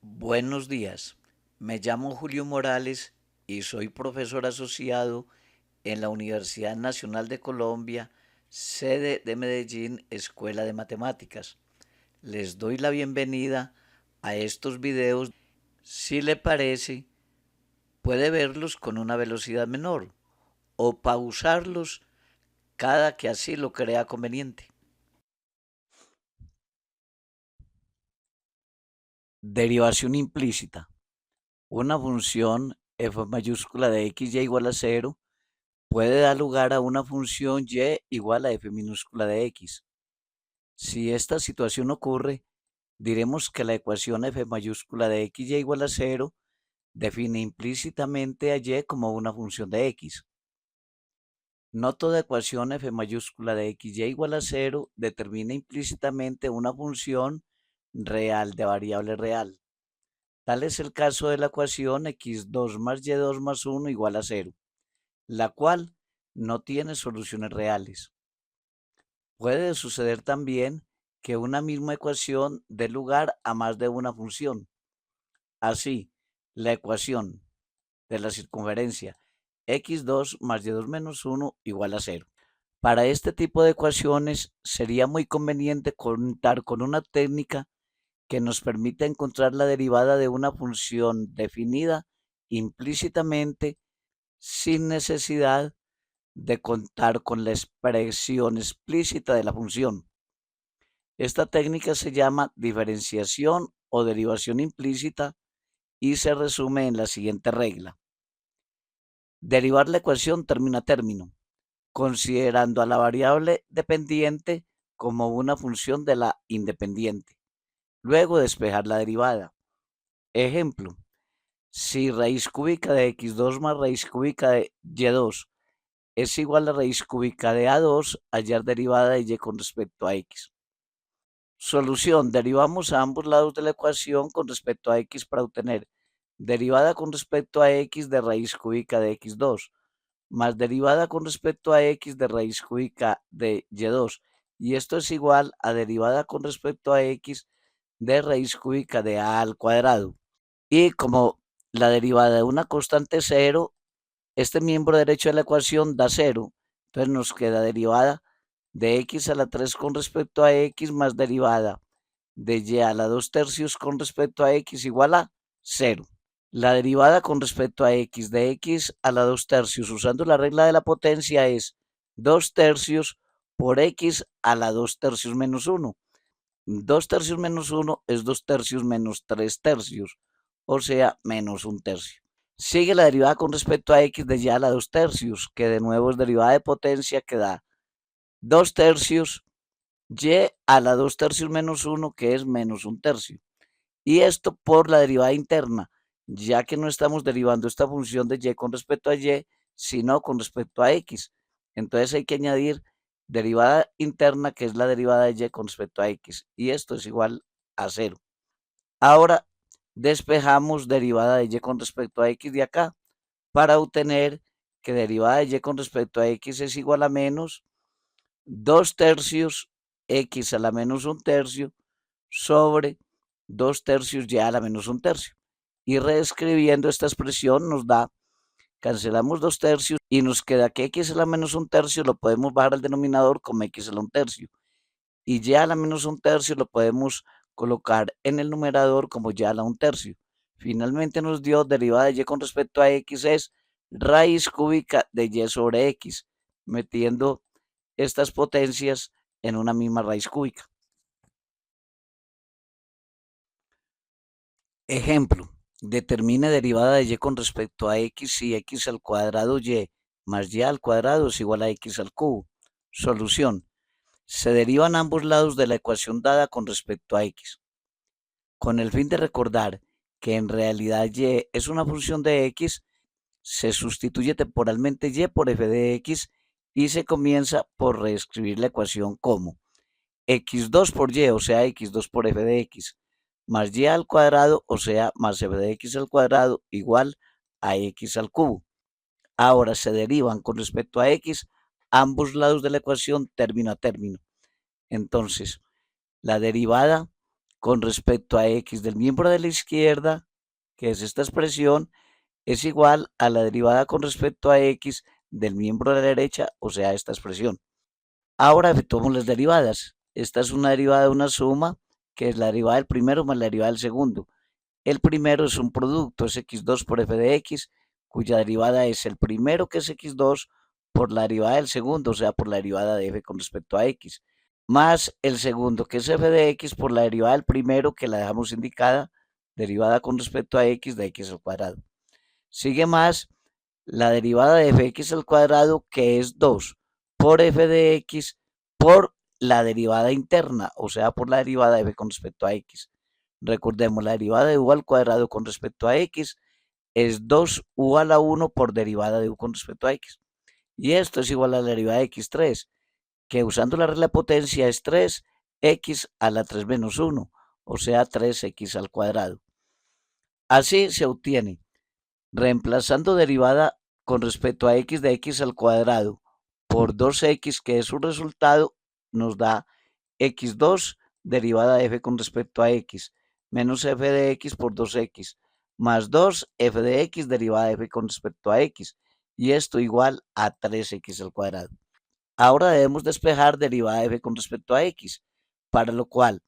Buenos días, me llamo Julio Morales y soy profesor asociado en la Universidad Nacional de Colombia, sede de Medellín, Escuela de Matemáticas. Les doy la bienvenida a estos videos. Si le parece, puede verlos con una velocidad menor o pausarlos cada que así lo crea conveniente. Derivación implícita. Una función f mayúscula de x y igual a cero puede dar lugar a una función y igual a f minúscula de x. Si esta situación ocurre, diremos que la ecuación f mayúscula de x y igual a cero define implícitamente a y como una función de x. No toda ecuación f mayúscula de x y igual a cero determina implícitamente una función real de variable real. Tal es el caso de la ecuación x2 más y2 más 1 igual a cero, la cual no tiene soluciones reales. Puede suceder también que una misma ecuación dé lugar a más de una función. Así, la ecuación de la circunferencia x2 más y2 menos 1 igual a cero. Para este tipo de ecuaciones sería muy conveniente contar con una técnica que nos permita encontrar la derivada de una función definida implícitamente sin necesidad de contar con la expresión explícita de la función. Esta técnica se llama diferenciación o derivación implícita y se resume en la siguiente regla. Derivar la ecuación término a término, considerando a la variable dependiente como una función de la independiente. Luego despejar la derivada. Ejemplo, si raíz cúbica de x2 más raíz cúbica de y2 es igual a raíz cúbica de a2, hallar derivada de y con respecto a x. Solución. Derivamos a ambos lados de la ecuación con respecto a x para obtener derivada con respecto a x de raíz cúbica de x2, más derivada con respecto a x de raíz cúbica de y2. Y esto es igual a derivada con respecto a x de raíz cúbica de a al cuadrado. Y como la derivada de una constante es cero, este miembro derecho de la ecuación da cero. Entonces nos queda derivada de x a la 3 con respecto a x más derivada de y a la 2 tercios con respecto a x igual a cero. La derivada con respecto a x de x a la 2 tercios usando la regla de la potencia es 2 tercios por x a la 2 tercios menos 1. 2 tercios menos 1 es 2 tercios menos 3 tercios, o sea, menos 1 tercio. Sigue la derivada con respecto a x de y a la 2 tercios, que de nuevo es derivada de potencia que da 2 tercios y a la 2 tercios menos 1, que es menos 1 tercio. Y esto por la derivada interna, ya que no estamos derivando esta función de y con respecto a y, sino con respecto a x. Entonces hay que añadir derivada interna, que es la derivada de y con respecto a x. Y esto es igual a cero. Ahora despejamos derivada de y con respecto a x de acá para obtener que derivada de y con respecto a x es igual a menos 2 tercios x a la menos 1 tercio sobre 2 tercios y a la menos 1 tercio. Y reescribiendo esta expresión nos da, cancelamos 2 tercios y nos queda que x a la menos 1 tercio lo podemos bajar al denominador como x a la 1 tercio. Y y a la menos 1 tercio lo podemos colocar en el numerador como y a la 1 tercio. Finalmente nos dio derivada de y con respecto a x es raíz cúbica de y sobre x, metiendo estas potencias en una misma raíz cúbica. Ejemplo, determine derivada de y con respecto a x si x al cuadrado y más y al cuadrado es igual a x al cubo. Solución. Se derivan ambos lados de la ecuación dada con respecto a x. Con el fin de recordar que en realidad y es una función de x, se sustituye temporalmente y por f de x y se comienza por reescribir la ecuación como x2 por y, o sea, x2 por f de x, más y al cuadrado, o sea, más f de x al cuadrado, igual a x al cubo. Ahora se derivan con respecto a x ambos lados de la ecuación término a término. Entonces, la derivada con respecto a x del miembro de la izquierda, que es esta expresión, es igual a la derivada con respecto a x del miembro de la derecha, o sea, esta expresión. Ahora efectuamos las derivadas. Esta es una derivada de una suma, que es la derivada del primero más la derivada del segundo. El primero es un producto, es x2 por f de x, cuya derivada es el primero, que es x2, por la derivada del segundo, o sea, por la derivada de f con respecto a x, más el segundo, que es f de x, por la derivada del primero, que la dejamos indicada, derivada con respecto a x de x al cuadrado. Sigue más la derivada de fx al cuadrado, que es 2 por f de x por la derivada interna, o sea, por la derivada de f con respecto a x. Recordemos, la derivada de u al cuadrado con respecto a x es 2u a la 1 por derivada de u con respecto a x. Y esto es igual a la derivada de x3, que usando la regla de potencia es 3x a la 3 menos 1, o sea, 3x al cuadrado. Así se obtiene, reemplazando derivada con respecto a x de x al cuadrado por 2x, que es su resultado, nos da x2 derivada de f con respecto a x, menos f de x por 2x, más 2 f de x derivada de f con respecto a x, y esto igual a 3x al cuadrado. Ahora debemos despejar derivada de f con respecto a x, para lo cual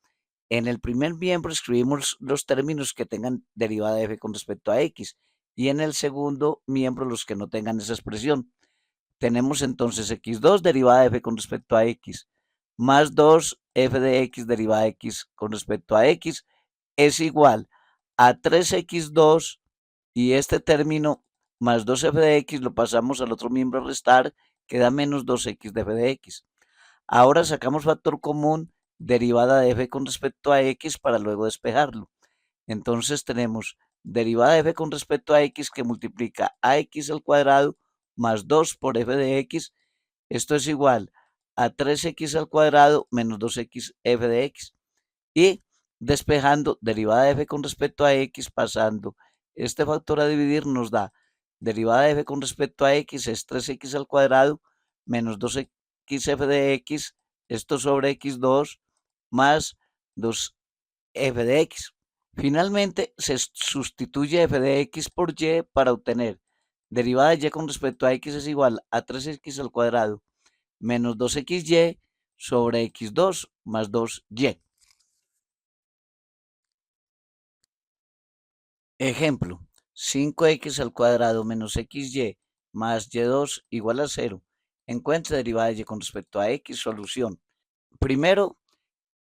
en el primer miembro escribimos los términos que tengan derivada de f con respecto a x, y en el segundo miembro los que no tengan esa expresión. Tenemos entonces x2 derivada de f con respecto a x, más 2 f de x derivada de x con respecto a x es igual a 3x2, y este término más 2f de x lo pasamos al otro miembro a restar, queda menos 2x de f de x. Ahora sacamos factor común, derivada de f con respecto a x, para luego despejarlo. Entonces tenemos derivada de f con respecto a x, que multiplica a x al cuadrado más 2 por f de x. Esto es igual a 3x al cuadrado menos 2x f de x. Y despejando derivada de f con respecto a x, pasando este factor a dividir, nos da derivada de f con respecto a x es 3x al cuadrado menos 2x f de x, esto sobre x2, más 2f de x. Finalmente se sustituye f de x por y para obtener derivada de y con respecto a x es igual a 3x al cuadrado menos 2xy sobre x2 más 2y. Ejemplo, 5x al cuadrado menos xy más y2 igual a 0. Encuentre derivada de y con respecto a x. Solución. Primero,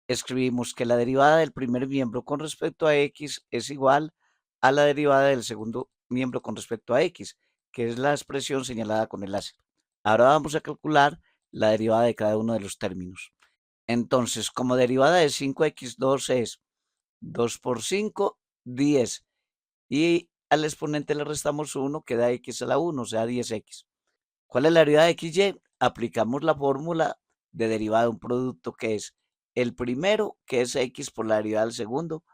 escribimos que la derivada del primer miembro con respecto a x es igual a la derivada del segundo miembro con respecto a x, que es la expresión señalada con el láser. Ahora vamos a calcular la derivada de cada uno de los términos. Entonces, como derivada de 5x2 es 2 por 5, 10. Y al exponente le restamos 1, queda x a la 1, o sea, 10x. ¿Cuál es la derivada de xy? Aplicamos la fórmula de derivada de un producto, que es el primero, que es x por la derivada del segundo,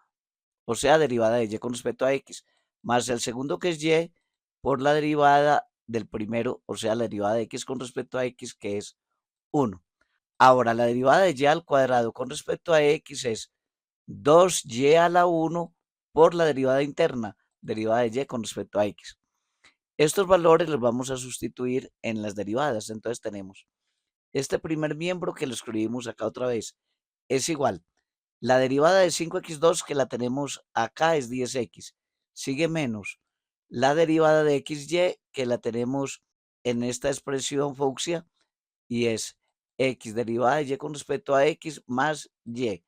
o sea, derivada de y con respecto a x, más el segundo, que es y, por la derivada del primero, o sea, la derivada de x con respecto a x, que es 1. Ahora, la derivada de y al cuadrado con respecto a x es 2y a la 1 por la derivada interna, derivada de y con respecto a x. Estos valores los vamos a sustituir en las derivadas. Entonces tenemos este primer miembro, que lo escribimos acá otra vez, es igual. La derivada de 5x2, que la tenemos acá, es 10x. Sigue menos la derivada de xy, que la tenemos en esta expresión fucsia, y es x derivada de y con respecto a x más y.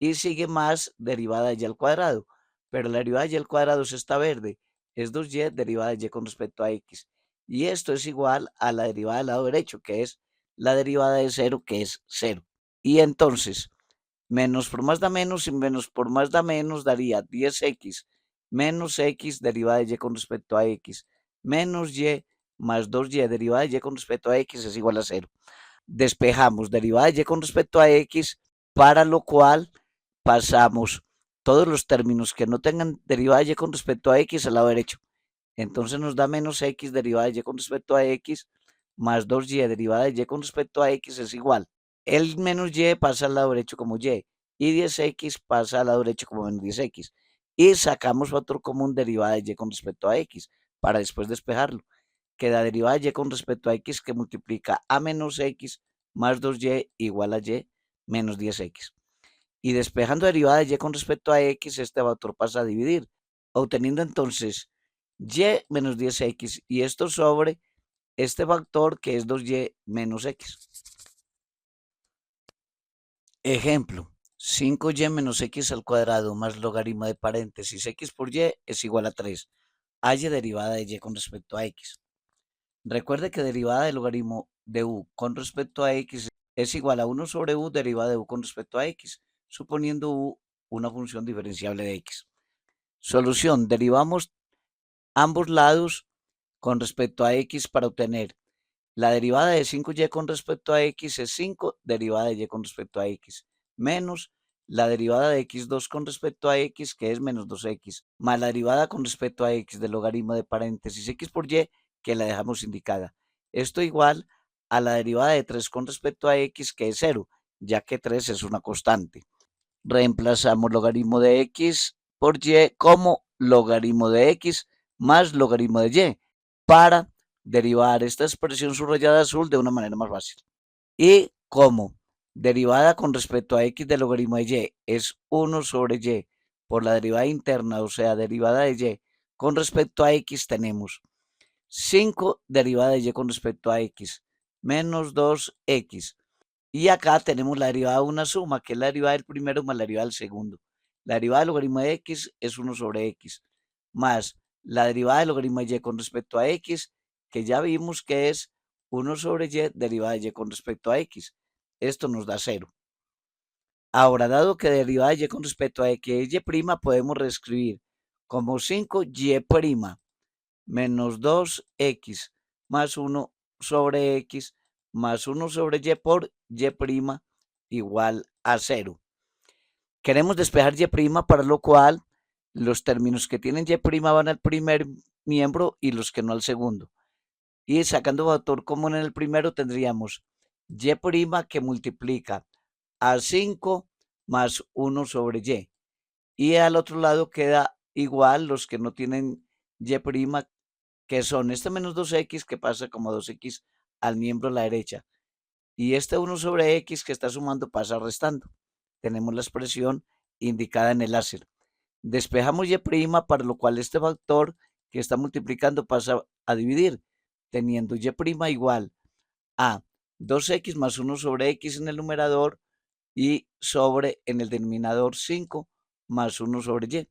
Y sigue más derivada de y al cuadrado, pero la derivada de y al cuadrado es esta verde, es 2y derivada de y con respecto a x. Y esto es igual a la derivada del lado derecho, que es la derivada de 0, que es 0. Y entonces, menos por más da menos, y menos por más da menos, daría 10x menos x derivada de y con respecto a x, menos y más 2y derivada de y con respecto a x es igual a 0. Despejamos derivada de y con respecto a x, para lo cual pasamos todos los términos que no tengan derivada de y con respecto a x al lado derecho. Entonces nos da menos x derivada de y con respecto a x más 2y derivada de y con respecto a x es igual. El menos y pasa al lado derecho como y. y 10x pasa al lado derecho como menos 10x. Y sacamos factor común derivada de y con respecto a x para después despejarlo. Queda derivada de y con respecto a x que multiplica a menos x más 2y igual a y menos 10x. Y despejando derivada de y con respecto a x, este factor pasa a dividir, obteniendo entonces y menos 10x y esto sobre este factor que es 2y menos x. Ejemplo, 5y menos x al cuadrado más logaritmo de paréntesis x por y es igual a 3. Halla derivada de y con respecto a x. Recuerde que derivada del logaritmo de u con respecto a x es igual a 1 sobre u derivada de u con respecto a x, suponiendo u una función diferenciable de x. Solución, derivamos ambos lados con respecto a x para obtener la derivada de 5y con respecto a x es 5 derivada de y con respecto a x, menos la derivada de x2 con respecto a x, que es menos 2x, más la derivada con respecto a x del logaritmo de paréntesis x por y, que la dejamos indicada. Esto igual a la derivada de 3 con respecto a x, que es 0, ya que 3 es una constante. Reemplazamos logaritmo de x por y como logaritmo de x más logaritmo de y para derivar esta expresión subrayada azul de una manera más fácil. Y como derivada con respecto a x del logaritmo de y es 1 sobre y por la derivada interna, o sea, derivada de y con respecto a x, tenemos 5 derivada de y con respecto a x menos 2x. Y acá tenemos la derivada de una suma, que es la derivada del primero más la derivada del segundo. La derivada del logaritmo de x es 1 sobre x, más la derivada del logaritmo de y con respecto a x, que ya vimos que es 1 sobre y derivada de y con respecto a x. Esto nos da 0. Ahora, dado que derivada de y con respecto a x es y', podemos reescribir como 5y' menos 2x más 1 sobre x más 1 sobre y por y' igual a 0. Queremos despejar y', para lo cual los términos que tienen y' van al primer miembro y los que no al segundo. Y sacando factor común en el primero tendríamos y' que multiplica a 5 más 1 sobre y. Y al otro lado queda igual los que no tienen y', que son este menos 2x que pasa como 2x al miembro a la derecha. Y este 1 sobre x que está sumando pasa restando. Tenemos la expresión indicada en el láser. Despejamos y', para lo cual este factor que está multiplicando pasa a dividir, teniendo y' igual a 2x más 1 sobre x en el numerador y sobre en el denominador 5 más 1 sobre y.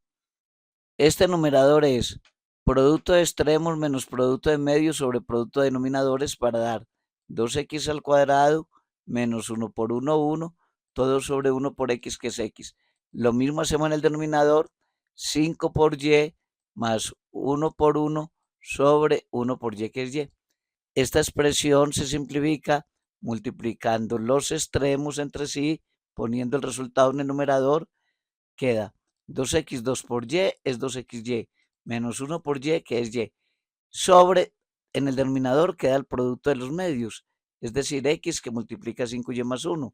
Este numerador es producto de extremos menos producto de medios sobre producto de denominadores para dar 2x al cuadrado menos 1 por 1, 1, todo sobre 1 por x, que es x. Lo mismo hacemos en el denominador, 5 por y más 1 por 1 sobre 1 por y, que es y. Esta expresión se simplifica multiplicando los extremos entre sí, poniendo el resultado en el numerador, queda 2x2 por y es 2xy, menos 1 por y, que es y, sobre, en el denominador queda el producto de los medios, es decir, x que multiplica 5y más 1.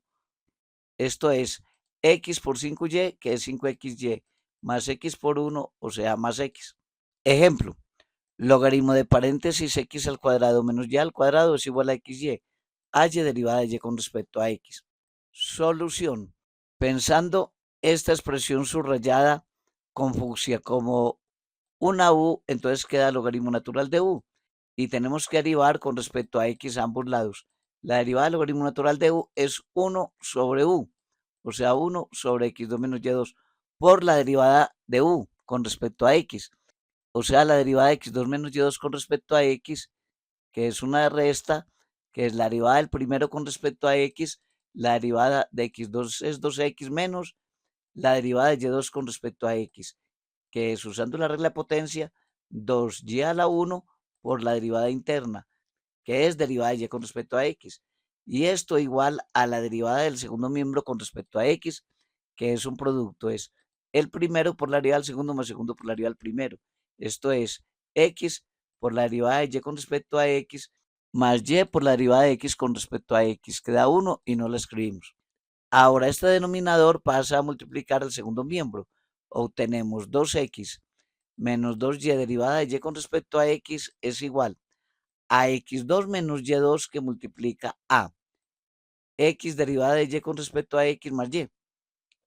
Esto es x por 5y, que es 5xy, más x por 1, o sea, más x. Ejemplo, logaritmo de paréntesis x al cuadrado menos y al cuadrado es igual a xy. Halla derivada de y con respecto a x. Solución. Pensando esta expresión subrayada con fucsia como una u, entonces queda logaritmo natural de u. Y tenemos que derivar con respecto a x a ambos lados. La derivada del logaritmo natural de u es 1 sobre u, o sea, 1 sobre x2 menos y2 por la derivada de u con respecto a x. O sea, la derivada de x2 menos y2 con respecto a x, que es una resta, que es la derivada del primero con respecto a x, la derivada de x2 es 2x menos la derivada de y2 con respecto a x, que es, usando la regla de potencia, 2y a la 1 por la derivada interna, que es derivada de y con respecto a x. Y esto igual a la derivada del segundo miembro con respecto a x, que es un producto, es el primero por la derivada del segundo más segundo por la derivada del primero. Esto es x por la derivada de y con respecto a x más y por la derivada de x con respecto a x, que da 1 y no la escribimos. Ahora este denominador pasa a multiplicar el segundo miembro. Obtenemos 2x menos 2y derivada de y con respecto a x es igual a x2 menos y2 que multiplica a x derivada de y con respecto a x más y.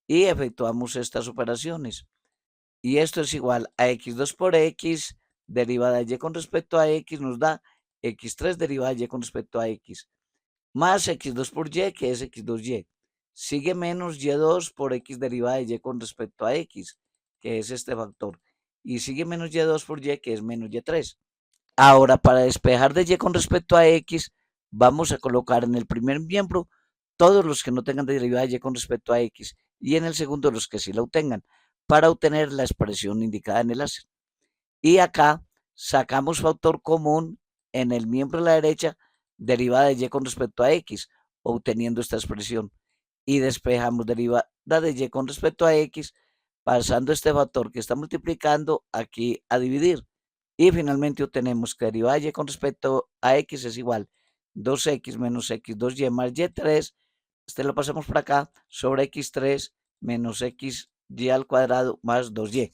Y efectuamos estas operaciones. Y esto es igual a x2 por x derivada de y con respecto a x nos da x3 derivada de y con respecto a x más x2 por y, que es x2y. Sigue menos y2 por x derivada de y con respecto a x, que es este factor. Y sigue menos y2 por y, que es menos y3. Ahora, para despejar de y con respecto a x, vamos a colocar en el primer miembro todos los que no tengan derivada de y con respecto a x y en el segundo los que sí la obtengan, para obtener la expresión indicada en el láser. Y acá sacamos factor común en el miembro de la derecha, derivada de y con respecto a x, obteniendo esta expresión. Y despejamos derivada de y con respecto a x, pasando este factor que está multiplicando aquí a dividir. Y finalmente obtenemos que derivada de y con respecto a x es igual 2x menos x2y más y3. Este lo pasamos por acá sobre x3 menos xy al cuadrado más 2y.